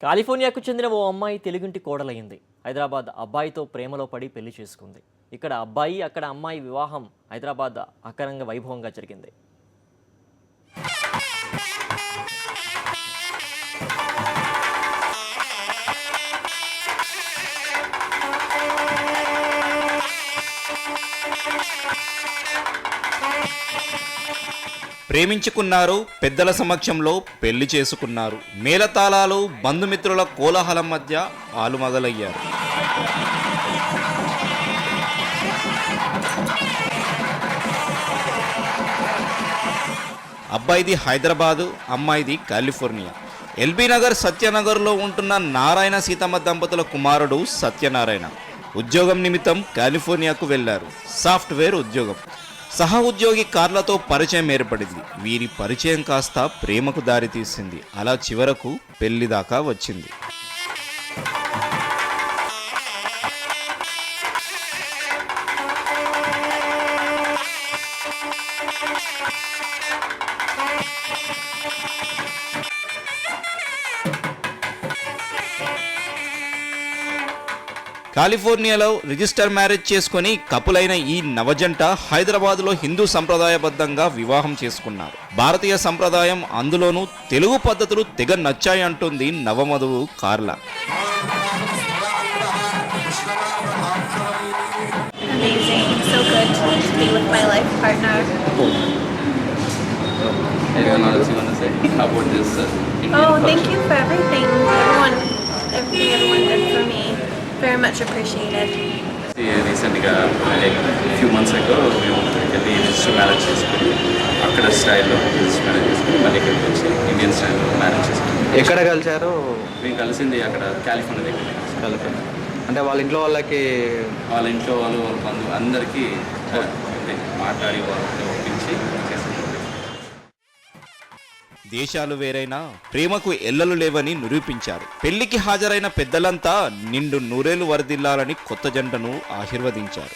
కాలిఫోర్నియాకు చెందిన ఓ అమ్మాయి తెలుగింటి కోడలయ్యింది. హైదరాబాద్ అబ్బాయితో ప్రేమలో పడి పెళ్లి చేసుకుంది. ఇక్కడ అబ్బాయి అక్కడ అమ్మాయి వివాహం హైదరాబాద్ అంగరంగ వైభవంగా జరిగింది. ప్రేమించుకున్నారు, పెద్దల సమక్షంలో పెళ్లి చేసుకున్నారు. మేళతాళాలు, బంధుమిత్రుల కోలాహలం మధ్య ఆలుమగలయ్యారు. అబ్బాయిది హైదరాబాదు, అమ్మాయిది కాలిఫోర్నియా. ఎల్బీ నగర్ సత్యనగర్లో ఉంటున్న నారాయణ సీతమ్మ దంపతుల కుమారుడు సత్యనారాయణ ఉద్యోగం నిమిత్తం కాలిఫోర్నియాకు వెళ్లారు. సాఫ్ట్వేర్ ఉద్యోగం. సహ ఉద్యోగి కార్లతో పరిచయం ఏర్పడింది. వీరి పరిచయం కాస్త ప్రేమకు దారితీసింది. అలా చివరకు పెళ్లి దాకా వచ్చింది. కాలిఫోర్నియాలో రిజిస్టర్ మ్యారేజ్ చేసుకుని కపులైన ఈ నవజంట హైదరాబాద్లో హిందూ సంప్రదాయబద్ధంగా వివాహం చేసుకున్నారు. భారతీయ సంప్రదాయం, అందులోనూ తెలుగు పద్ధతులు తెగ నచ్చాయంటుంది నవమధువు కార్ల. Very much appreciated. Recently, like a few months ago, we went to the register marriage చేసుకుని అక్కడ స్టైల్లో రిజిస్టర్ మ్యారేజ్ చేసుకుని మళ్ళీ ఇక్కడికి వచ్చి ఇండియన్ స్టైల్లో మ్యారేజ్ చేసుకుని. ఎక్కడ కలిసారు? మేము కలిసింది అక్కడ కాలిఫోర్నియా దగ్గర. కాలిఫోర్నియా అంటే వాళ్ళ ఇంట్లో వాళ్ళకి, వాళ్ళ బంధువు అందరికీ మాట్లాడి వాళ్ళని ఒప్పించి చేసాం. దేశాలు వేరైనా ప్రేమకు ఎల్లలు లేవని నిరూపించారు. పెళ్లికి హాజరైన పెద్దలంతా నిండు నూరేళ్లు వరదిల్లాలని కొత్త జంటను ఆశీర్వదించారు.